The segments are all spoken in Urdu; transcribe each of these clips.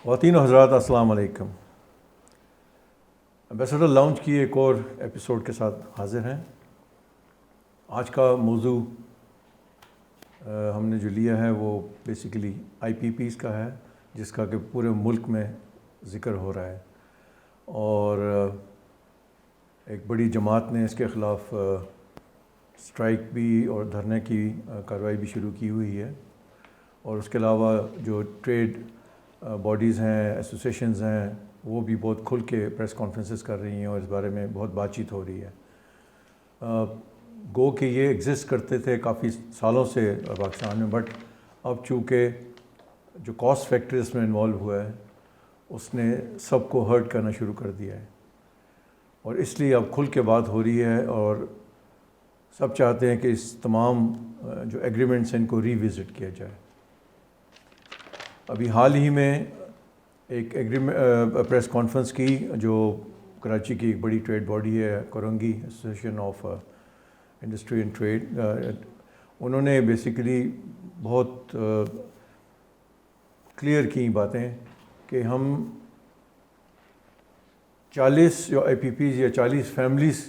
خواتین و حضرات السلام علیکم۔ ایمبیسڈر لاؤنج کی ایک اور ایپیسوڈ کے ساتھ حاضر ہیں۔ آج کا موضوع ہم نے جو لیا ہے وہ بیسیکلی IPPs کا ہے، جس کا کہ پورے ملک میں ذکر ہو رہا ہے، اور ایک بڑی جماعت نے اس کے خلاف اسٹرائک بھی اور دھرنے کی کارروائی بھی شروع کی ہوئی ہے، اور اس کے علاوہ جو ٹریڈ باڈیز ہیں، ایسوسیشنز ہیں، وہ بھی بہت کھل کے پریس کانفرنسز کر رہی ہیں اور اس بارے میں بہت بات چیت ہو رہی ہے۔ گو کہ یہ ایگزسٹ کرتے تھے کافی سالوں سے پاکستان میں، بٹ اب چونکہ جو کاسٹ فیکٹر اس میں انوالو ہوا ہے اس نے سب کو ہرٹ کرنا شروع کر دیا ہے، اور اس لیے اب کھل کے بات ہو رہی ہے، اور سب چاہتے ہیں کہ اس تمام جو ایگریمنٹس ہیں ان کو ری وزٹ کیا جائے۔ ابھی حال ہی میں ایک پریس کانفرنس کی جو کراچی کی ایک بڑی ٹریڈ باڈی ہے، Korangi association of industry and trade, انہوں نے بیسیکلی بہت کلیئر کی باتیں کہ ہم 40 جو IPPs یا 40 فیملیز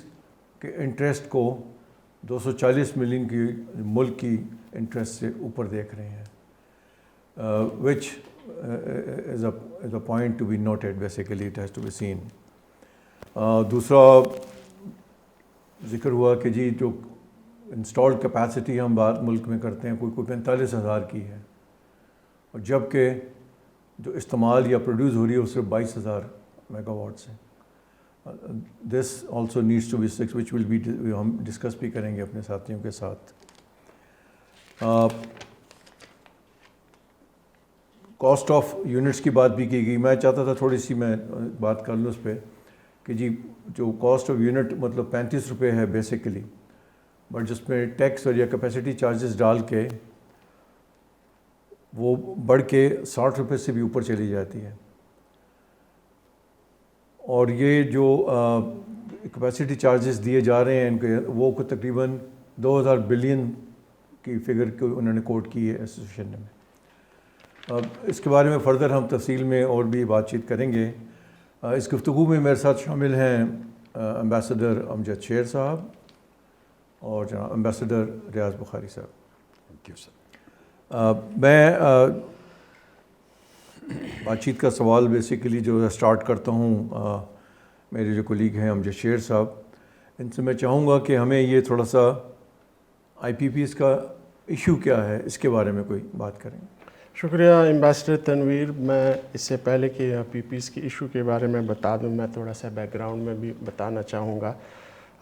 کے انٹرسٹ کو 240 ملین کی ملک کی انٹرسٹ سے اوپر دیکھ رہے ہیں، which is a point to be noted. Basically it has to be seen. دوسرا ذکر ہوا کہ جی جو انسٹالڈ کیپیسٹی ہم بات ملک میں کرتے ہیں کوئی 45,000 کی ہے، اور جب کہ جو استعمال یا پروڈیوس ہو رہی ہے وہ صرف 22,000 میگا واٹس ہیں۔ This also needs to be fixed, which will be ہم ڈسکس بھی کریں گے اپنے ساتھیوں کے ساتھ۔ کاسٹ آف یونٹس کی بات بھی کی گئی۔ میں چاہتا تھا تھوڑی سی میں بات کر لوں اس پہ کہ جی جو کاسٹ آف یونٹ مطلب 35 روپے ہے بیسیکلی، بٹ جس میں ٹیکس اور یا کیپیسٹی چارجز ڈال کے وہ بڑھ کے 60 روپے سے بھی اوپر چلی جاتی ہے، اور یہ جو کیپیسٹی چارجز دیے جا رہے ہیں ان کے وہ تقریباً 2000 بلین کی فگر کو انہوں نے کوٹ کی ہے ایسوسیشن نے۔ اب اس کے بارے میں فردر ہم تفصیل میں اور بھی بات چیت کریں گے۔ اس گفتگو میں میرے ساتھ شامل ہیں ایمبیسڈر امجد شیر صاحب اور جناب ایمبیسڈر ریاض بخاری صاحب۔ Thank you sir. میں بات چیت کا سوال بیسیکلی جو ہے اسٹارٹ کرتا ہوں میرے جو کولیگ ہیں امجد شیر صاحب، ان سے میں چاہوں گا کہ ہمیں یہ تھوڑا سا IPPs کا ایشو کیا ہے اس کے بارے میں کوئی بات کریں۔ شکریہ ایمبیسڈر تنویر۔ میں اس سے پہلے کہ IPPs کے ایشو کے بارے میں بتا دوں، میں تھوڑا سا بیک گراؤنڈ میں بھی بتانا چاہوں گا۔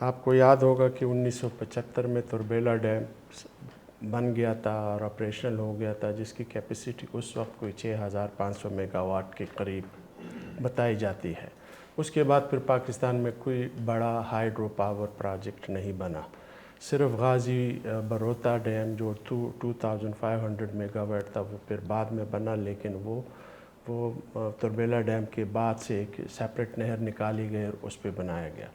آپ کو یاد ہوگا کہ 1975 میں تربیلا ڈیم بن گیا تھا اور آپریشنل ہو گیا تھا، جس کی کیپیسٹی اس وقت کوئی 6500 میگا واٹ کے قریب بتائی جاتی ہے۔ اس کے بعد پھر پاکستان میں کوئی بڑا ہائیڈرو پاور پروجیکٹ نہیں بنا، صرف غازی بروتا ڈیم جو 2500 میگا واٹ تھا وہ پھر بعد میں بنا، لیکن وہ تربیلا ڈیم کے بعد سے ایک سیپریٹ نہر نکالی گئی اور اس پہ بنایا گیا۔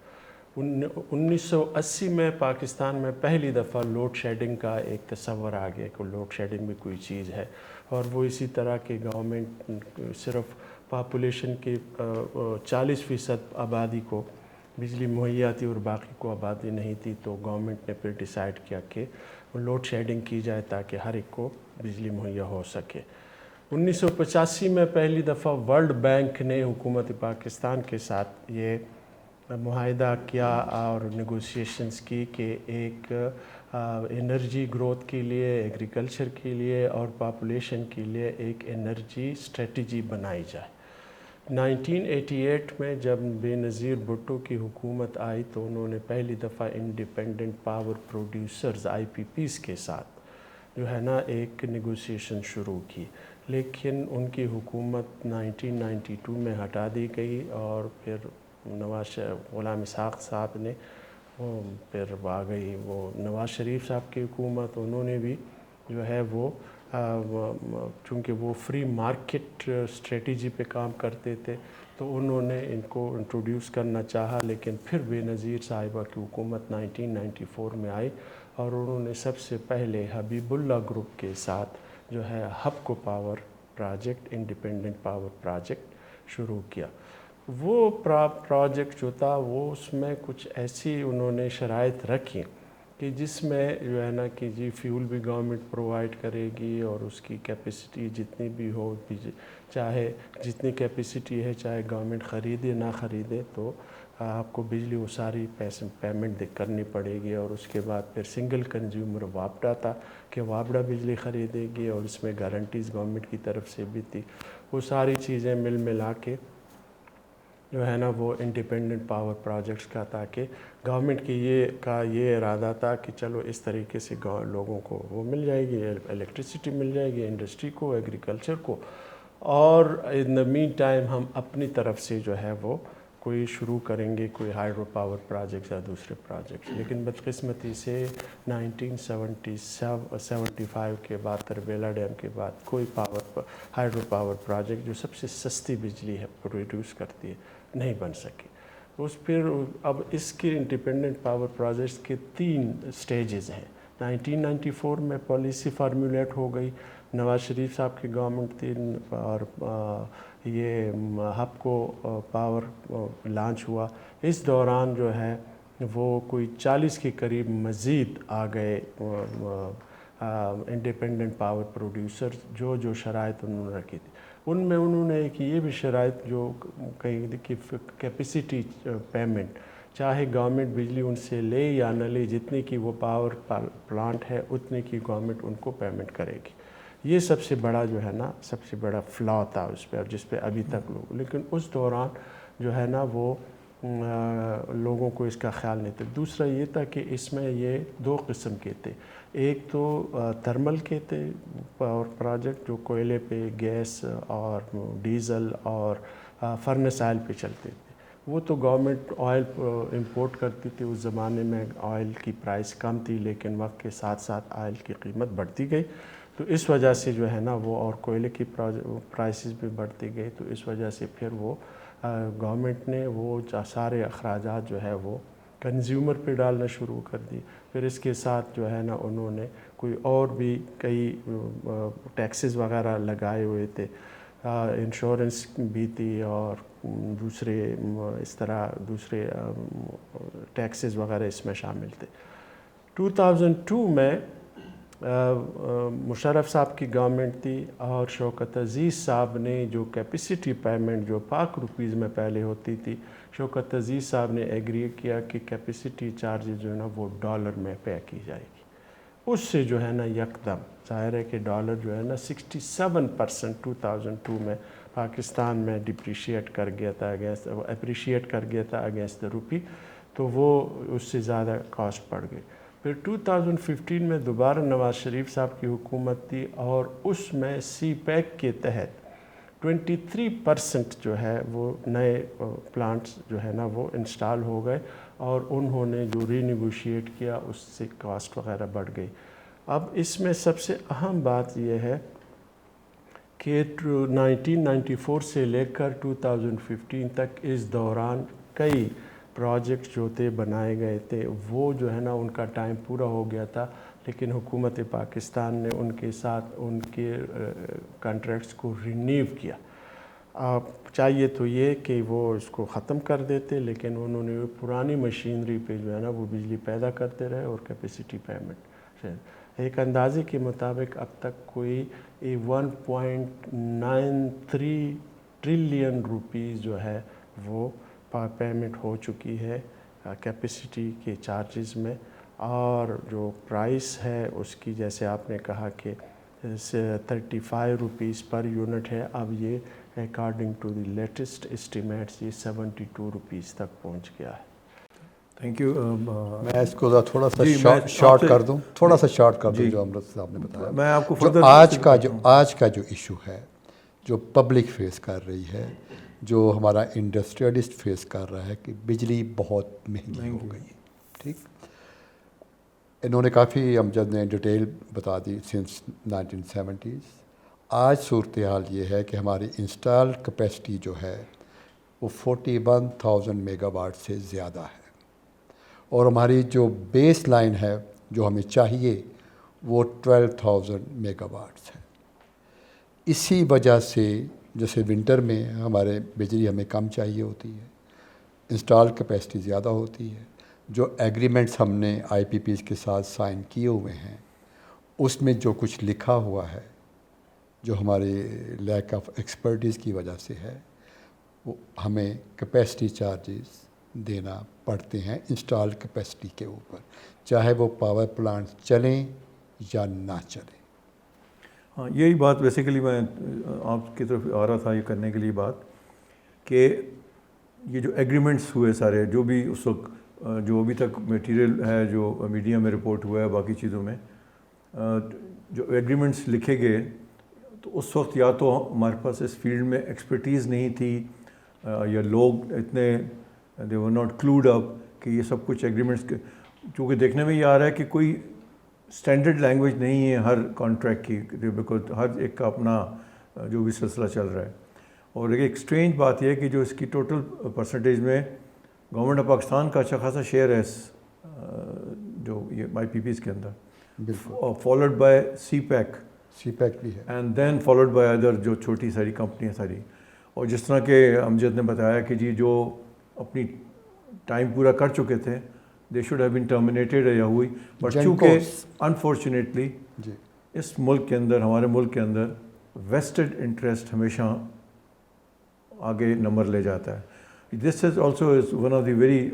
1980 میں پاکستان میں پہلی دفعہ لوڈ شیڈنگ کا ایک تصور آ گیا کہ لوڈ شیڈنگ بھی کوئی چیز ہے، اور وہ اسی طرح کہ گورنمنٹ صرف پاپولیشن کے 40% آبادی کو بجلی مہیا تھی اور باقی کو آبادی نہیں تھی، تو گورنمنٹ نے پھر ڈیسائیڈ کیا کہ لوڈ شیڈنگ کی جائے تاکہ ہر ایک کو بجلی مہیا ہو سکے۔ 1985 میں پہلی دفعہ ورلڈ بینک نے حکومت پاکستان کے ساتھ یہ معاہدہ کیا اور نیگوشیشنز کی کہ ایک انرجی گروتھ کے لیے، ایگریکلچر کے لیے اور پاپولیشن کے لیے ایک انرجی اسٹریٹجی بنائی جائے۔ 1988 میں جب بے نظیر بھٹو کی حکومت آئی تو انہوں نے پہلی دفعہ انڈیپینڈنٹ پاور پروڈیوسرز IPPs کے ساتھ جو ہے نا ایک نیگوشیشن شروع کی، لیکن ان کی حکومت 1992 میں ہٹا دی گئی، اور پھر غلام اسحاق صاحب نے پھر آ گئی وہ نواز شریف صاحب کی حکومت۔ انہوں نے بھی جو ہے وہ چونکہ وہ فری مارکیٹ اسٹریٹجی پہ کام کرتے تھے تو انہوں نے ان کو انٹروڈیوس کرنا چاہا، لیکن پھر بے نظیر صاحبہ کی حکومت 1994 میں آئی اور انہوں نے سب سے پہلے حبیب اللہ گروپ کے ساتھ جو ہے ہب کو power project independent power project شروع کیا. وہ پروجیکٹ جو تھا وہ اس میں کچھ ایسی انہوں نے شرائط رکھی کہ جس میں جو ہے نا کہ جی فیول بھی گورنمنٹ پرووائڈ کرے گی اور اس کی کیپیسٹی جتنی بھی ہو, چاہے جتنی کیپیسٹی ہے چاہے گورنمنٹ خریدے نہ خریدے تو آپ کو بجلی وہ ساری پیمنٹ کرنی پڑے گی. اور اس کے بعد پھر سنگل کنزیومر وابڈا تھا کہ وابڈا بجلی خریدے گی اور اس میں گارنٹیز گورنمنٹ کی طرف سے بھی تھی. وہ ساری چیزیں ملا کے جو ہے نا وہ انڈیپینڈنٹ پاور پروجیکٹس کا تھا کہ گورنمنٹ کی یہ ارادہ تھا کہ چلو اس طریقے سے لوگوں کو وہ مل جائے گی, الیکٹریسٹی مل جائے گی, انڈسٹری کو, ایگریکلچر کو, اور ان دا مین ٹائم ہم اپنی طرف سے جو ہے وہ کوئی شروع کریں گے کوئی ہائیڈرو پاور پروجیکٹس یا دوسرے پروجیکٹس. لیکن بدقسمتی سے 1975 کے بعد تربیلا ڈیم کے بعد کوئی ہائیڈرو پاور پروجیکٹ جو سب سے سستی بجلی ہے پروڈیوس کرتی ہے نہیں بن سکی. پھر اب اس کے انڈیپینڈنٹ پاور پروجیکٹس کے 3 سٹیجز ہیں. 1994 میں پالیسی فارمولیٹ ہو گئی, نواز شریف صاحب کی گورنمنٹ تھی اور یہ ہب کو پاور لانچ ہوا. اس دوران جو ہے وہ کوئی 40 کے قریب مزید آ گئے انڈیپینڈنٹ پاور پروڈیوسر جو شرائط انہوں نے رکھی تھی. ان میں انہوں نے ایک یہ بھی شرائط جو کہیں کہ کیپیسٹی پیمنٹ چاہے گورنمنٹ بجلی ان سے لے یا نہ لے, جتنی کی وہ پاور پلانٹ ہے اتنے کی گورنمنٹ ان کو پیمنٹ کرے گی. یہ سب سے بڑا جو ہے نا سب سے بڑا فلا تھا اس پہ, جس پہ ابھی تک لوگ, لیکن اس دوران جو ہے نا وہ لوگوں کو اس کا خیال نہیں تھا. دوسرا یہ تھا کہ اس میں یہ 2 قسم کے تھے. ایک تو تھرمل کے تھے پاور پروجیکٹ جو کوئلے پہ, گیس اور ڈیزل اور فرنس آئل پہ چلتے تھے. وہ تو گورنمنٹ آئل امپورٹ کرتی تھی. اس زمانے میں آئل کی پرائس کم تھی لیکن وقت کے ساتھ ساتھ آئل کی قیمت بڑھتی گئی, تو اس وجہ سے جو ہے نا وہ اور کوئلے کی پرائسز بھی بڑھتی گئی. تو اس وجہ سے پھر وہ گورنمنٹ نے وہ سارے اخراجات جو ہے وہ کنزیومر پہ ڈالنا شروع کر دی. پھر اس کے ساتھ جو ہے نا انہوں نے کوئی اور بھی کئی ٹیکسز وغیرہ لگائے ہوئے تھے, انشورنس بھی تھی اور دوسرے اس طرح دوسرے ٹیکسز وغیرہ اس میں شامل تھے. 2002 میں مشرف صاحب کی گورنمنٹ تھی اور شوکت عزیز صاحب نے جو کیپیسٹی پیمنٹ جو پاک روپیز میں پہلے ہوتی تھی, شوکت عزیز صاحب نے ایگری کیا کہ کیپیسٹی چارجز جو ہے نا وہ ڈالر میں پے کی جائے گی. اس سے جو ہے نا یکدم ظاہر ہے کہ ڈالر جو ہے نا 67% 2002 میں پاکستان میں ڈپریشیٹ کر گیا تھا اپریشیٹ کر گیا تھا اگینسٹ دا روپی, تو وہ اس سے زیادہ کاسٹ پڑ گئی. پھر 2015 میں دوبارہ نواز شریف صاحب کی حکومت تھی اور اس میں سی پیک کے تحت 23% جو ہے وہ نئے پلانٹس جو ہے نا وہ انسٹال ہو گئے اور انہوں نے جو ری نیگوشیٹ کیا اس سے کاسٹ وغیرہ بڑھ گئی. اب اس میں سب سے اہم بات یہ ہے کہ 1994 سے لے کر 2015 تک اس دوران کئی پروجیکٹ جو تھے بنائے گئے تھے, وہ جو ہے نا ان کا ٹائم پورا ہو گیا تھا, لیکن حکومت پاکستان نے ان کے ساتھ ان کے کانٹریکٹس کو رینیو کیا. چاہیے تو یہ کہ وہ اس کو ختم کر دیتے, لیکن انہوں نے پرانی مشینری پہ جو ہے نا وہ بجلی پیدا کرتے رہے اور کیپیسٹی پیمنٹ. ایک اندازے کے مطابق اب تک کوئی 1.93 ٹریلین روپیز جو ہے وہ پیمنٹ ہو چکی ہے کیپیسٹی کے چارجز میں, اور جو پرائس ہے اس کی جیسے آپ نے کہا کہ 35 روپیز پر یونٹ ہے, اب یہ according to the latest estimates یہ 72 روپیز تک پہنچ گیا ہے. Thank you. میں اس کو تھوڑا سا شارٹ کر دوں جو امرت صاحب نے بتایا. میں آپ کو آج کا جو ایشو ہے جو پبلک فیس کر رہی ہے, جو ہمارا انڈسٹریلسٹ فیس کر رہا ہے کہ بجلی بہت مہنگی ہو گئی. ٹھیک, انہوں نے کافی امجد نے ڈیٹیل بتا دی سنس 1970s. آج صورتحال یہ ہے کہ ہماری انسٹال کیپیسٹی جو ہے وہ 41,000 میگا واٹ سے زیادہ ہے, اور ہماری جو بیس لائن ہے جو ہمیں چاہیے وہ 12,000 میگا واٹس ہے. اسی وجہ سے جیسے ونٹر میں ہمارے بجلی ہمیں کم چاہیے ہوتی ہے، انسٹال کیپیسٹی زیادہ ہوتی ہے، جو ایگریمنٹس ہم نے آئی پی پیز کے ساتھ سائن کیے ہوئے ہیں اس میں جو کچھ لکھا ہوا ہے جو ہمارے لیک آف ایکسپرٹیز کی وجہ سے ہے وہ ہمیں کیپیسٹی چارجز دینا پڑتے ہیں انسٹال کیپیسٹی کے اوپر، چاہے وہ پاور پلانٹ چلیں یا نہ چلیں۔ ہاں یہی بات بیسیکلی میں آپ کی طرف آ رہا تھا یہ کرنے کے لیے بات کہ یہ جو ایگریمنٹس ہوئے سارے جو بھی اس وقت جو ابھی تک میٹیریل ہے جو میڈیا میں رپورٹ ہوا ہے باقی چیزوں میں جو ایگریمنٹس لکھے گئے تو اس وقت یا تو ہمارے پاس اس فیلڈ میں ایکسپرٹیز نہیں تھی یا لوگ اتنے دے ور ناٹ کلوڈ اپ کہ یہ سب کچھ ایگریمنٹس چونکہ دیکھنے میں یہ آ رہا ہے کہ کوئی اسٹینڈرڈ لینگویج نہیں ہے ہر کانٹریکٹ کی، بیکاز ہر ایک کا اپنا جو بھی سلسلہ چل رہا ہے۔ اور ایک اسٹرینج بات یہ ہے کہ جو اس کی ٹوٹل پرسنٹیج میں گورنمنٹ آف پاکستان کا اچھا خاصا شیئر ہے جو یہ آئی پی پیز کے اندر، بالکل فالوڈ بائی سی پیک بھی ہے، and then followed by other جو چھوٹی ساری کمپنیاں ساری۔ اور جس طرح کہ امجد نے بتایا کہ جی جو اپنی ٹائم پورا کر چکے تھے they should have been terminated یا ہوئی، بٹ چونکہ انفارچونیٹلی جی اس ملک کے اندر ہمارے ملک کے اندر ویسٹڈ انٹرسٹ ہمیشہ آگے نمبر لے جاتا ہے۔ This is also is one of the very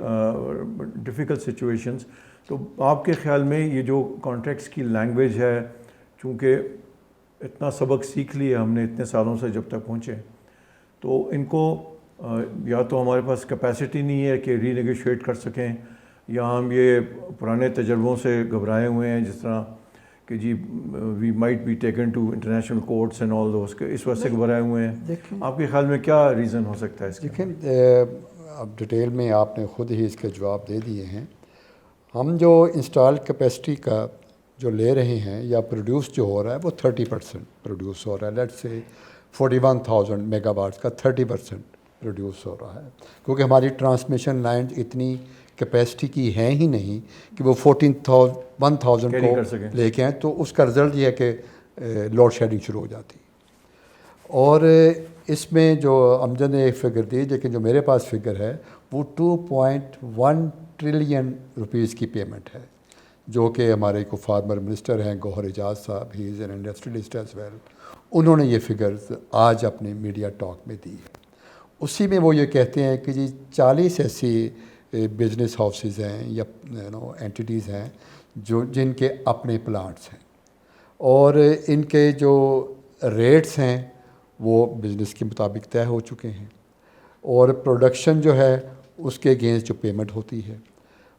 difficult situations. تو آپ کے خیال میں یہ جو کانٹریکٹس کی لینگویج ہے، چونکہ اتنا سبق سیکھ لیا ہم نے اتنے سالوں سے جب تک پہنچے، تو ان کو یا تو ہمارے پاس کیپیسٹی نہیں ہے کہ ری نیگوشیٹ کر سکیں، یا ہم یہ پرانے تجربوں سے گھبرائے ہوئے ہیں جس طرح کہ جی we might be taken to international courts and all those, اس وجہ سے گھبرائے ہوئے ہیں۔ آپ کے خیال میں کیا ریزن ہو سکتا ہے اس کا؟ دیکھیں اب ڈیٹیل میں آپ نے خود ہی اس کے جواب دے دیے ہیں۔ ہم جو انسٹال کیپیسٹی کا جو لے رہے ہیں یا پروڈیوس جو ہو رہا ہے وہ 30% پروڈیوس ہو رہا ہے، لیٹ سے 41,000 میگا واٹس کا 30% پروڈیوس ہو رہا ہے، کیونکہ ہماری ٹرانسمیشن لائن اتنی کیپیسٹی کی ہے ہی نہیں کہ وہ 1,000 کو لے کے آئیں، تو اس کا رزلٹ یہ ہے کہ لوڈ شیڈنگ شروع ہو جاتی۔ اور اس میں جو امجد نے ایک فگر دی، لیکن جو میرے پاس فگر ہے وہ 2.1 ٹریلین روپیز کی پیمنٹ ہے، جو کہ ہمارے کو فارمر منسٹر ہیں Gohar Ejaz Sahab, he is an industrialist as well, انہوں نے یہ فگرز آج اپنے میڈیا ٹاک میں دی ہے۔ اسی میں وہ یہ کہتے ہیں کہ جی 40 ایسی بزنس ہاؤسز ہیں یا اینٹیٹیز ہیں جن کے اپنے پلانٹس ہیں، اور ان کے جو ریٹس ہیں وہ بزنس کے مطابق طے ہو چکے ہیں، اور پروڈکشن جو ہے اس کے اگینسٹ جو پیمنٹ ہوتی ہے۔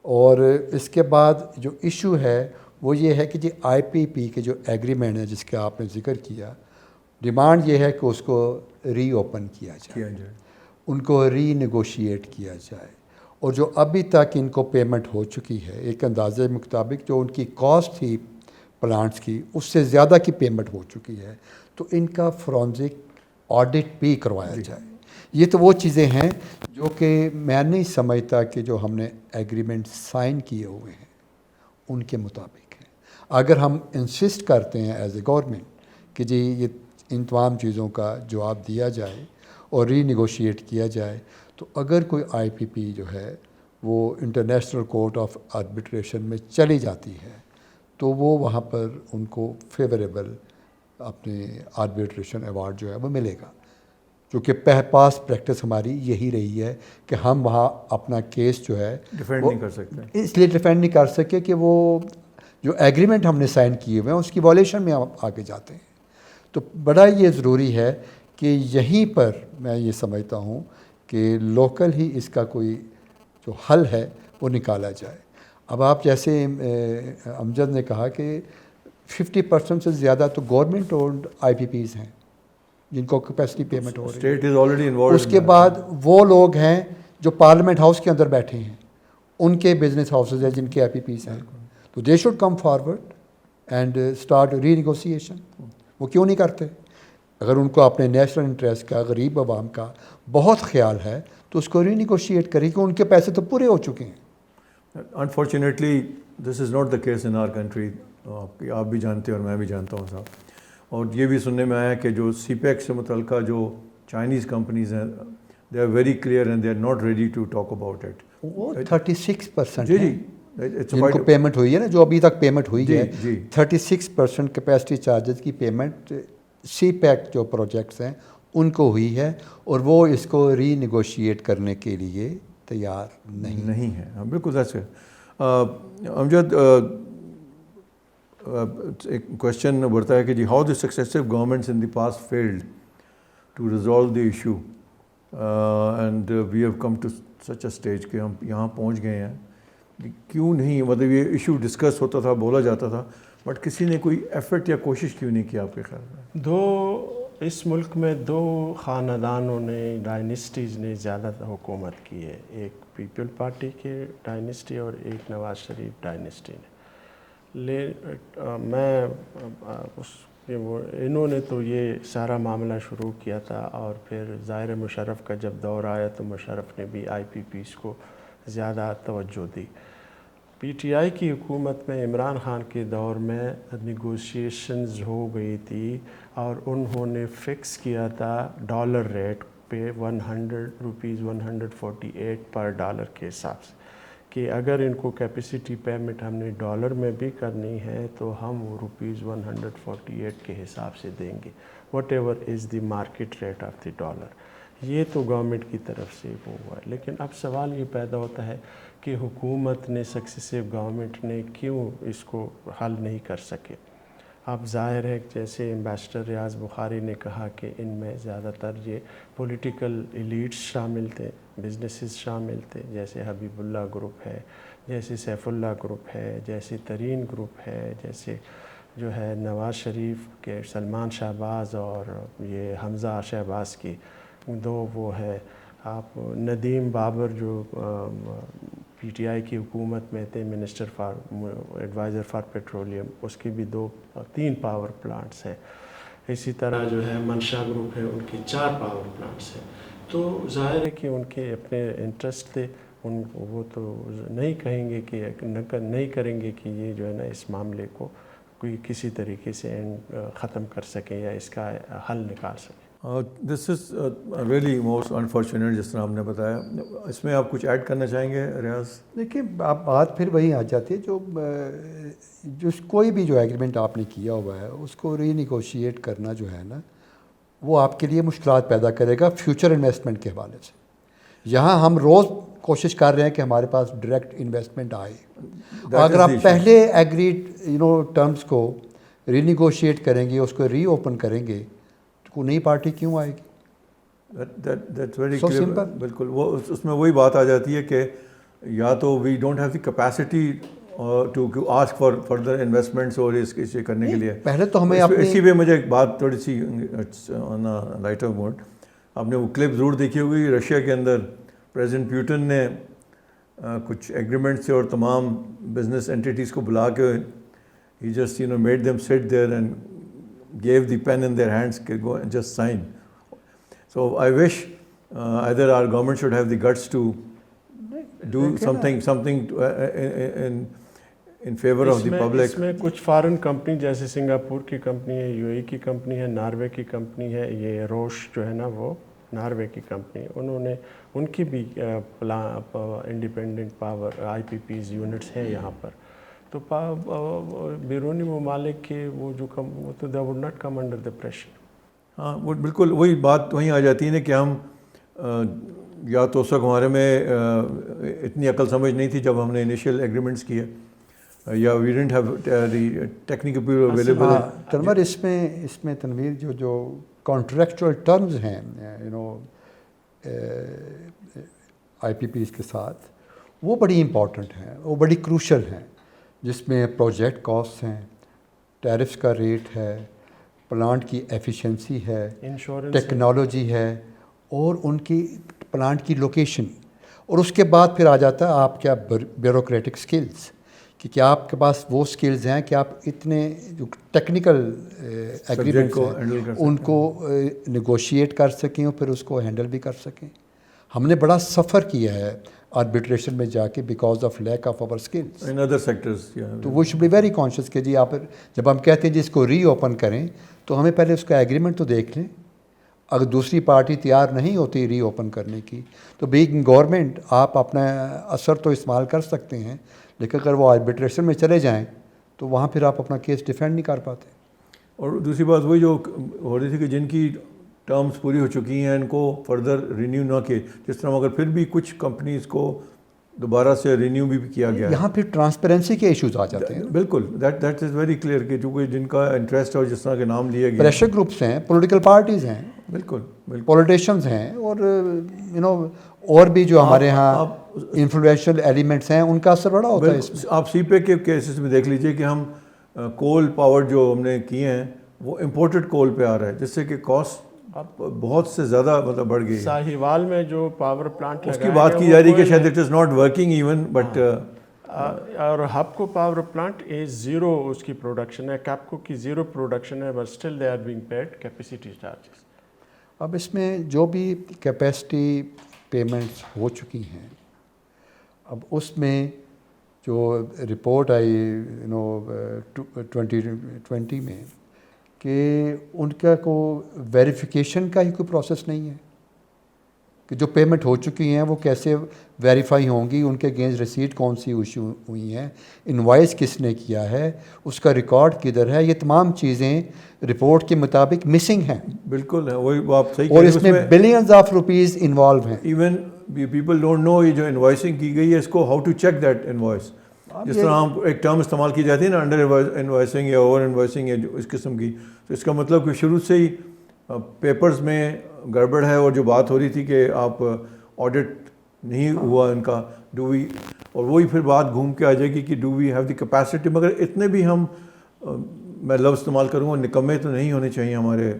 اور اس کے بعد جو ایشو ہے وہ یہ ہے کہ جی آئی پی پی کے جو ایگریمنٹ ہے جس کا آپ نے ذکر کیا، ڈیمانڈ یہ ہے کہ اس کو ری اوپن کیا جائے، ان کو ری نیگوشیٹ کیا جائے، اور جو ابھی تک ان کو پیمنٹ ہو چکی ہے ایک اندازے مطابق جو ان کی کاسٹ تھی پلانٹس کی اس سے زیادہ کی پیمنٹ ہو چکی ہے، تو ان کا فورنزک آڈٹ بھی کروایا جائے۔ یہ تو وہ چیزیں ہیں جو کہ میں نہیں سمجھتا کہ جو ہم نے ایگریمنٹ سائن کیے ہوئے ہیں ان کے مطابق ہیں۔ اگر ہم انسسٹ کرتے ہیں ایز اے گورنمنٹ کہ جی یہ ان تمام چیزوں کا جواب دیا جائے اور ری نیگوشیٹ کیا جائے، تو اگر کوئی آئی پی پی جو ہے وہ انٹرنیشنل کورٹ آف آربیٹریشن میں چلی جاتی ہے تو وہ وہاں پر ان کو فیوریبل اپنے آربیٹریشن ایوارڈ جو ہے وہ ملے گا، کیونکہ پاس پریکٹس ہماری یہی رہی ہے کہ ہم وہاں اپنا کیس جو ہے ڈیفینڈ نہیں کر سکتے، اس لیے ڈیفینڈ نہیں کر سکے کہ وہ جو ایگریمنٹ ہم نے سائن کیے ہوئے ہیں اس کی وائلیشن میں ہم آگے جاتے ہیں۔ تو بڑا یہ ضروری ہے کہ یہیں پر میں یہ سمجھتا ہوں کہ لوکل ہی اس کا کوئی جو حل ہے وہ نکالا جائے۔ اب آپ جیسے امجد نے کہا کہ 50% سے زیادہ تو گورنمنٹ اونڈ آئی پی پیز ہیں جن کو کیپیسٹی پیمنٹ ہو رہی ہے، اس کے بعد وہ لوگ ہیں جو پارلیمنٹ ہاؤس کے اندر بیٹھے ہیں، ان کے بزنس ہاؤسز ہیں جن کے آئی پی پیز ہیں، تو they should come forward and start renegotiation. وہ کیوں نہیں کرتے؟ اگر ان کو اپنے نیشنل انٹرسٹ کا، غریب عوام کا بہت خیال ہے تو اس کو ری نیگوشیٹ کریں کہ ان کے پیسے تو پورے ہو چکے ہیں۔ Unfortunately this is not the case in our country, آپ بھی جانتے ہیں اور میں بھی جانتا ہوں صاحب، اور یہ بھی سننے میں آیا کہ جو سی پیک سے متعلقہ جو چائنیز کمپنیز ہیں they are very clear and they are not ready to talk about it. وہ 36% جی جی جن کو پیمنٹ ہوئی ہے نا, جو ابھی تک پیمنٹ ہوئی ہے, جی 36% کیپیسٹی چارجز کی پیمنٹ سی پیک جو پروجیکٹس ہیں ان کو ہوئی ہے, اور وہ اس کو ری نیگوشیٹ کرنے کے لیے تیار نہیں ہے. ہاں بالکل that's it. امجد ایک کوشچن بڑھتا ہے کہ جی how the successive governments in the past failed to resolve the issue and we have come to such a stage کہ ہم یہاں پہنچ گئے ہیں. کیوں نہیں, مطلب یہ ایشو ڈسکس ہوتا تھا, بولا جاتا تھا, بٹ کسی نے کوئی ایفرٹ یا کوشش کیوں نہیں کیا آپ کے خیال میں؟ اس ملک میں 2 خاندانوں نے, ڈائنسٹیز نے زیادہ حکومت کی ہے. ایک پیپل پارٹی کے ڈائنسٹی اور ایک نواز شریف ڈائنسٹی نے. میں انہوں نے تو یہ سارا معاملہ شروع کیا تھا, اور پھر ظاہر مشرف کا جب دور آیا تو مشرف نے بھی IPPs کو زیادہ توجہ دی. پی ٹی آئی کی حکومت میں عمران خان کے دور میں نیگوشیشنز ہو گئی تھی, اور انہوں نے فکس کیا تھا ڈالر ریٹ پہ 100 روپیز 148 پر ڈالر کے حساب سے, کہ اگر ان کو کیپیسٹی پیمنٹ ہم نے ڈالر میں بھی کرنی ہے تو ہم وہ روپیز 148 کے حساب سے دیں گے, what ever is the market rate of the dollar. یہ تو گورنمنٹ کی طرف سے وہ ہوا ہے. لیکن اب سوال یہ پیدا ہوتا ہے کہ حکومت نے, سکسیسو گورنمنٹ نے کیوں اس کو حل نہیں کر سکے. اب ظاہر ہے جیسے ایمبیسڈر ریاض بخاری نے کہا کہ ان میں زیادہ تر یہ پولیٹیکل ایلیٹس شامل تھے, بزنسز شامل تھے, جیسے حبیب اللہ گروپ ہے, جیسے سیف اللہ گروپ ہے, جیسے ترین گروپ ہے, جیسے جو ہے نواز شریف کے سلمان شہباز اور یہ حمزہ شہباز کی 2 وہ ہے. آپ ندیم بابر جو پی ٹی آئی کی حکومت میں تھے, minister for advisor for petroleum, اس کی بھی 3 پاور پلانٹس ہیں. اسی طرح جو ہے منشا گروپ ہے, ان کی 4 پاور پلانٹس ہیں. تو ظاہر ہے کہ ان کے اپنے انٹرسٹ تھے, وہ تو نہیں کہیں گے کہ نہیں کریں گے کہ یہ جو ہے نا اس معاملے کو کوئی کسی طریقے سے ختم کر سکیں یا اس کا حل نکال سکیں. دس از ریئلی موسٹ انفارچونیٹ جس طرح آپ نے بتایا. اس میں آپ کچھ ایڈ کرنا چاہیں گے ریاض؟ دیکھیے آپ بات پھر وہی آ جاتی ہے جو کوئی بھی جو ایگریمنٹ آپ نے کیا ہوا ہے اس کو ری نیگوشیٹ کرنا جو ہے نا وہ آپ کے لیے مشکلات پیدا کرے گا فیوچر انویسٹمنٹ کے حوالے سے. یہاں ہم روز کوشش کر رہے ہیں کہ ہمارے پاس ڈائریکٹ انویسٹمنٹ آئے. اگر آپ پہلے ایگریڈ ٹرمز کو ری نیگوشیٹ کریں گے, اس کو ری اوپن کریں گے, تو کوئی نئی پارٹی کیوں آئے گی؟ That's very clear. بالکل, وہ اس میں وہی بات آ جاتی ہے کہ یا تو we don't have the capacity to ask for further investments, اور اس کرنے کے لیے پہلے تو ہمیں اسی پہ مجھے ایک بات تھوڑی سی آن لائٹر موڈ, آپ نے وہ کلپ ضرور دیکھی ہوگی. رشیا کے اندر پریزیڈنٹ پیوٹن نے کچھ ایگریمنٹ سے اور تمام بزنس اینٹیٹیز کو بلا کے ہی جسٹ میڈ دیم سٹ there and gave the pen in their hands, go and just sign. So I wish either our government should have the guts to do something in favor of the public. اس میں کچھ فارن کمپنی جیسے سنگاپور کی کمپنی ہے, UAE کی کمپنی ہے, ناروے کی کمپنی ہے, یہ روش جو ہے نا وہ ناروے کی کمپنی, انہوں نے ان کی بھی انڈیپینڈنٹ پاور IPPs یونٹس ہیں یہاں پر. تو بیرونی ممالک کے وہ جو وہ تو they would not come under the pressure. ہاں وہ بالکل وہی بات وہیں آ جاتی ہے نا کہ ہم یا تو اس وقت ہمارے میں اتنی عقل سمجھ نہیں تھی جب ہم نے انیشیل ایگریمنٹس کیے, یا we don't have the technical people available. تنور اس میں تنویر جو کانٹریکچوئل ٹرمز ہیں IPPs کے ساتھ, وہ بڑی امپورٹنٹ ہیں, وہ بڑی کروشل ہیں, جس میں پروجیکٹ کاسٹ ہیں, ٹیرفس کا ریٹ ہے, پلانٹ کی ایفیشنسی ہے, ٹیکنالوجی ہے, اور ان کی پلانٹ کی لوکیشن, اور اس کے بعد پھر آ جاتا ہے آپ کیا بیوروکریٹک سکلز, کہ کیا آپ کے پاس وہ سکلز ہیں کہ آپ اتنے جو ٹیکنیکل ایگریمنٹس ہیں ان کو نیگوشیٹ کر سکیں اور پھر اس کو ہینڈل بھی کر سکیں. ہم نے بڑا سفر کیا ہے آربیٹریشن میں جا کے because of lack of our skills in other sectors. تو وہ شوڈ بی ویری کانشیس کہ جی آپ جب ہم کہتے ہیں جی اس کو ری اوپن کریں تو ہمیں پہلے اس کا ایگریمنٹ تو دیکھ لیں. اگر دوسری پارٹی تیار نہیں ہوتی ری اوپن کرنے کی تو بینگ گورنمنٹ آپ اپنا اثر تو استعمال کر سکتے ہیں, لیکن اگر وہ آربیٹریشن میں چلے جائیں تو وہاں پھر آپ اپنا کیس ڈیفینڈ نہیں کر پاتے. اور دوسری بات وہی جو ہو رہی تھی کہ جن کی ٹرمز پوری ہو چکی ہیں ان کو فردر رینیو نہ کیے, جس طرح اگر پھر بھی کچھ کمپنیز کو دوبارہ سے رینیو بھی کیا گیا ہے. یہاں پھر ٹرانسپیرنسی کے ایشوز آ جاتے ہیں. بالکل, دیٹ از ویری کلیئر کہ چونکہ جن کا انٹرسٹ ہے اور جس طرح کے نام لیے گئے, پریشر گروپس ہیں, پولیٹیکل پارٹیز ہیں, بالکل بالکل, پولیٹیشنز ہیں, اور اور بھی جو ہمارے ہاں انفلوئنشل ایلیمنٹس ہیں, ان کا اثر بڑا ہوتا ہے اس میں. آپ سی پے کے کیسز میں دیکھ لیجئے کہ ہم کول پاور جو ہم نے کیے ہیں وہ امپورٹڈ کول پہ آ رہا ہے, جس سے کہ کاسٹ بہت سے زیادہ مطلب بڑھ گئی ہے. ساہیوال میں جو پاور پلانٹ اس کی بات کی جا رہی ہے کہ شاید it is not working even, but اور Hubco power plant is zero اس کی پروڈکشن ہے, کیپکو کی زیرو پروڈکشن ہے, but still they are being paid capacity charges. اب اس میں جو بھی کیپیسٹی پیمنٹس ہو چکی ہیں, اب اس میں جو رپورٹ آئی 2020 میں کہ ان کا کو ویریفیکیشن کا ہی کوئی پروسیس نہیں ہے کہ جو پیمنٹ ہو چکی ہیں وہ کیسے ویریفائی ہوں گی, ان کے اگینسٹ ریسیٹ کون سی ایشو ہوئی ہیں, انوائس کس نے کیا ہے, اس کا ریکارڈ کدھر ہے, یہ تمام چیزیں رپورٹ کے مطابق مسنگ ہیں. بالکل ہے, وہی آپ صحیح. اور اس میں بلینز آف روپیز انوالو ہیں. ایون پیپل ڈونٹ نو یہ جو انوائسنگ کی گئی ہے اس کو how to check that invoice. جس طرح ہم ایک ٹرم استعمال کی جاتی ہے نا, انڈر انوائسنگ یا اوور انوائسنگ یا اس قسم کی, تو اس کا مطلب کہ شروع سے ہی پیپرز میں گڑبڑ ہے. اور جو بات ہو رہی تھی کہ آپ آڈٹ نہیں ہوا ان کا, ڈو وی, اور وہی پھر بات گھوم کے آ جائے گی کہ do we have the capacity. مگر اتنے بھی ہم, میں لفظ استعمال کروں گا, نکمے تو نہیں ہونے چاہیے ہمارے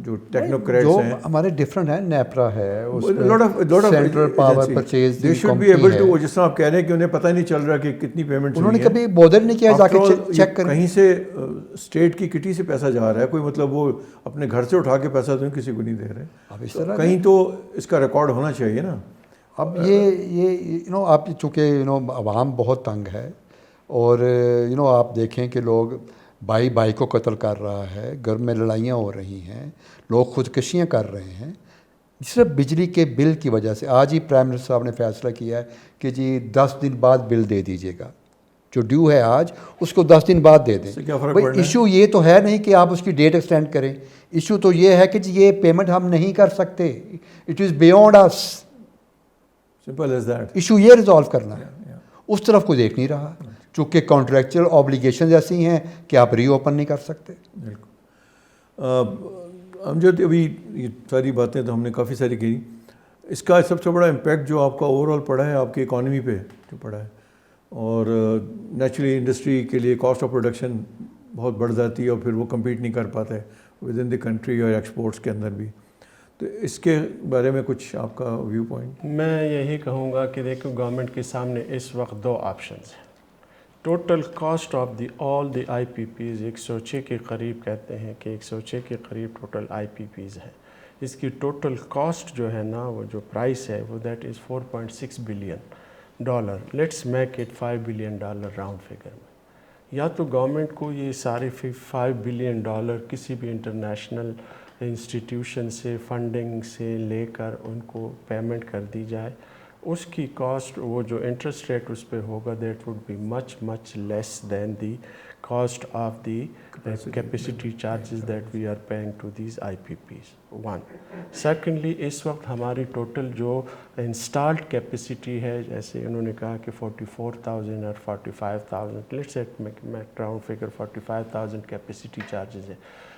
جو ٹیکنوکریٹس ہیں. ہمارے ڈفرینٹ ہیں, نیپرا ہے, central power purchase they should be able to, جس طرح آپ کہہ رہے ہیں کہ انہیں پتہ نہیں چل رہا کہ کتنی پیمنٹ انہوں نے کبھی بودر نہیں کیا جا کے چیک کریں. کہیں سے اسٹیٹ کی کٹی سے پیسہ جا رہا ہے, کوئی مطلب وہ اپنے گھر سے اٹھا کے پیسہ تو کسی کو نہیں دے رہے. اب اس طرح کہیں تو اس کا ریکارڈ ہونا چاہیے نا. اب یہ آپ چونکہ عوام بہت تنگ ہے, اور آپ دیکھیں کہ لوگ بھائی کو قتل کر رہا ہے, گھر میں لڑائیاں ہو رہی ہیں, لوگ خودکشیاں کر رہے ہیں صرف بجلی کے بل کی وجہ سے. آج ہی پرائم منسٹر صاحب نے فیصلہ کیا ہے کہ جی 10 دن بعد بل دے دیجیے گا, جو ڈیو ہے آج اس کو 10 دن بعد دے دیں. بھائی ایشو یہ تو ہے نہیں کہ آپ اس کی ڈیٹ ایکسٹینڈ کریں, ایشو تو یہ ہے کہ جی یہ پیمنٹ ہم نہیں کر سکتے, it is beyond us, simple as that. Issue یہ ریزالو کرنا ہے, اس طرف کوئی دیکھ نہیں رہا, چونکہ کانٹریکچوئل آبلیگیشنز ایسی ہیں کہ آپ ری اوپن نہیں کر سکتے. بالکل. ہم جو ابھی یہ ساری باتیں تو ہم نے کافی ساری کی, اس کا سب سے بڑا امپیکٹ جو آپ کا اوور آل پڑا ہے آپ کی اکانومی پہ جو پڑا ہے, اور نیچرلی انڈسٹری کے لیے کاسٹ آف پروڈکشن بہت بڑھ جاتی ہے, اور پھر وہ کمپیٹ نہیں کر پاتے ود ان دی کنٹری اور ایکسپورٹس کے اندر بھی. تو اس کے بارے میں کچھ آپ کا ویو پوائنٹ؟ میں یہی کہوں گا کہ دیکھو گورنمنٹ کے سامنے اس وقت 2 آپشنز ہیں. Total cost of the all the I P Ps 106 کے قریب کہتے ہیں کہ 106 کے قریب ٹوٹل آئی پی پیز ہیں. اس کی ٹوٹل کاسٹ جو ہے نا, وہ جو پرائس ہے وہ that is $4.6 billion. Let's make it $5 billion round figure میں. یا تو گورنمنٹ کو یہ سارے $5 بلین کسی بھی انٹرنیشنل انسٹیٹیوشن سے فنڈنگ سے لے کر ان کو پیمنٹ کر دی جائے. اس کی کاسٹ, وہ جو انٹرسٹ ریٹ اس پہ ہوگا, that would be much less than the cost of the capacity charges that we are paying to these I P Ps. 1. Secondly, اس وقت ہماری ٹوٹل جو انسٹالڈ کیپیسٹی ہے, جیسے انہوں نے کہا کہ 44,000 اور 45,000, let's set make round figure 45,000 capacity charges ہے,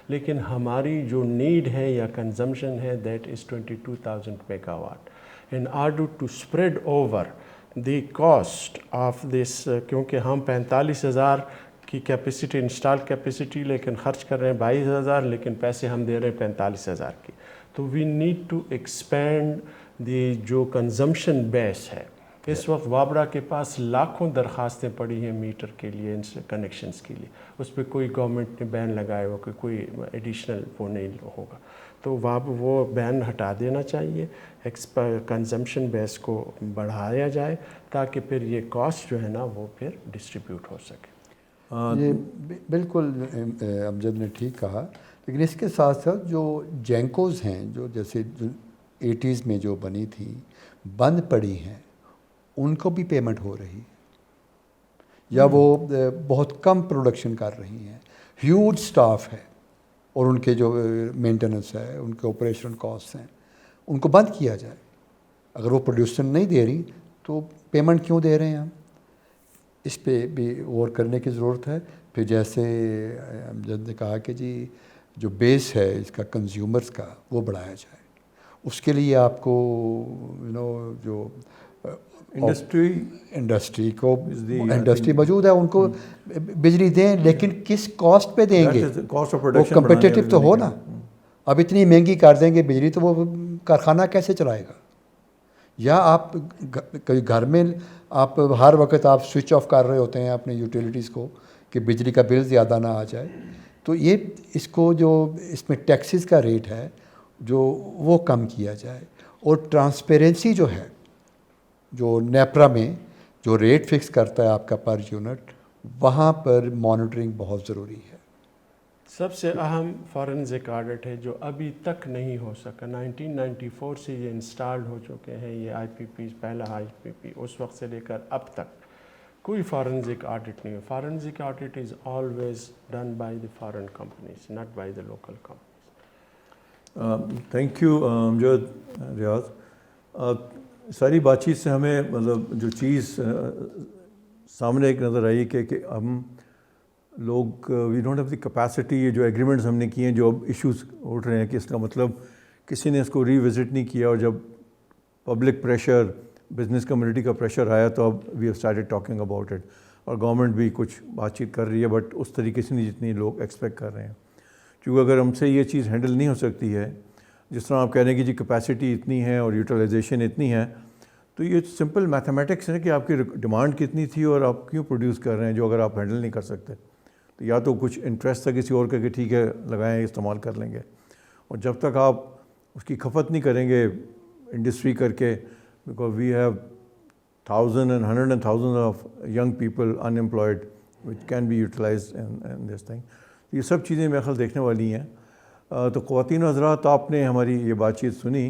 لیکن ہماری جو نیڈ ہے یا کنزمپشن ہے that is 22,000 mega watt. In order to spread over the cost of this, کیونکہ ہم 45,000 کی کیپیسٹی انسٹال کیپیسٹی لیکن خرچ کر رہے ہیں 22,000, لیکن پیسے ہم دے رہے ہیں 45,000 کی. تو we need to expand the جو کنزمپشن بیس ہے. اس وقت وابرا کے پاس لاکھوں درخواستیں پڑی ہیں میٹر کے لیے, کنیکشنز کے لیے, اس پہ کوئی گورنمنٹ نے بین لگایا ہوا کہ کوئی ایڈیشنل وہ نہیں ہوگا. تو وہ بین ہٹا دینا چاہیے, کنزمپشن بیس کو بڑھایا جائے تاکہ پھر یہ کاسٹ جو ہے نا وہ پھر ڈسٹریبیوٹ ہو سکے. یہ بالکل امجد نے ٹھیک کہا، لیکن اس کے ساتھ ساتھ جو جینکوز ہیں جو جیسے 80s میں جو بنی تھی بند پڑی ہیں، ان کو بھی پیمنٹ ہو رہی یا وہ بہت کم پروڈکشن کر رہی ہیں، ہیوج سٹاف ہے اور ان کے جو مینٹیننس ہے، ان کے آپریشن کاسٹ ہیں، ان کو بند کیا جائے۔ اگر وہ پروڈیوسن نہیں دے رہی تو پیمنٹ کیوں دے رہے ہیں ہم؟ اس پہ بھی غور کرنے کی ضرورت ہے۔ پھر جیسے امجد نے کہا کہ جی جو بیس ہے اس کا کنزیومرز کا وہ بڑھایا جائے، اس کے لیے آپ کو جو انڈسٹری کو انڈسٹری موجود ہے ان کو بجلی دیں، لیکن کس کاسٹ پہ دیں گے؟ وہ کمپیٹیٹو تو ہو نا۔ اب اتنی مہنگی کر دیں گے بجلی تو وہ کارخانہ کیسے چلائے گا؟ یا آپ گھر میں آپ ہر وقت آپ سوئچ آف کر رہے ہوتے ہیں اپنے یوٹیلیٹیز کو کہ بجلی کا بل زیادہ نہ آ جائے، تو یہ اس کو جو اس میں ٹیکسز کا ریٹ ہے جو وہ کم کیا جائے، اور ٹرانسپیرنسی جو ہے جو نیپرا میں جو ریٹ فکس کرتا ہے آپ کا پر یونٹ، وہاں پر مانیٹرنگ بہت ضروری ہے۔ سب سے اہم فارنزک آڈٹ ہے جو ابھی تک نہیں ہو سکا۔ 1994 سے یہ انسٹالڈ ہو چکے ہیں یہ آئی پی پیز، پہلا آئی پی پی، اس وقت سے لے کر اب تک کوئی فارنزک آڈٹ نہیں ہے۔ Forensic audit is always done by the foreign companies, not by the local companies. Thank you Amjad, Riaz. ساری بات چیت سے ہمیں مطلب جو چیز سامنے ایک نظر آئی کہ ہم لوگ we don't have the capacity, یہ جو ایگریمنٹس ہم نے کیے ہیں، جو اب ایشوز اٹھ رہے ہیں کہ اس کا مطلب کسی نے اس کو ری وزٹ نہیں کیا، اور جب پبلک پریشر، بزنس کمیونٹی کا پریشر آیا تو اب we have started talking about it, اور گورنمنٹ بھی کچھ بات چیت کر رہی ہے، بٹ اس طریقے سے نہیں جتنی لوگ ایکسپیکٹ کر رہے ہیں۔ کیونکہ اگر ہم سے یہ چیز ہینڈل نہیں ہو سکتی ہے، جس طرح آپ کہہ رہے ہیں کہ جی کیپیسٹی اتنی ہے اور یوٹیلائزیشن اتنی ہے، تو یہ سمپل میتھمیٹکس ہے کہ آپ کی ڈیمانڈ کتنی تھی اور آپ کیوں پروڈیوس کر رہے ہیں، جو اگر آپ ہینڈل نہیں کر سکتے تو یا تو کچھ انٹرسٹ تھا کسی اور کا کہ ٹھیک ہے لگائیں استعمال کر لیں گے، اور جب تک آپ اس کی کھپت نہیں کریں گے انڈسٹری کر کے، because we have thousand and hundred and thousand of young people unemployed which can be utilized in this thing. یہ سب چیزیں میرے خیال دیکھنے والی ہیں۔ تو خواتین و حضرات، آپ نے ہماری یہ بات چیت سنی،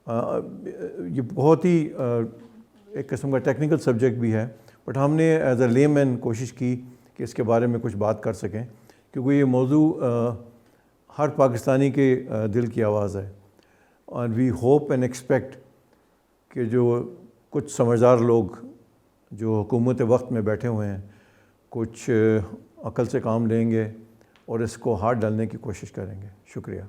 یہ بہت ہی ایک قسم کا ٹیکنیکل سبجیکٹ بھی ہے، بٹ ہم نے ایز اے لے مین کوشش کی کہ اس کے بارے میں کچھ بات کر سکیں، کیونکہ یہ موضوع ہر پاکستانی کے دل کی آواز ہے، اور وی ہوپ اینڈ ایکسپیکٹ کہ جو کچھ سمجھدار لوگ جو حکومت وقت میں بیٹھے ہوئے ہیں کچھ عقل سے کام لیں گے اور اس کو ہاتھ ڈالنے کی کوشش کریں گے۔ شکریہ۔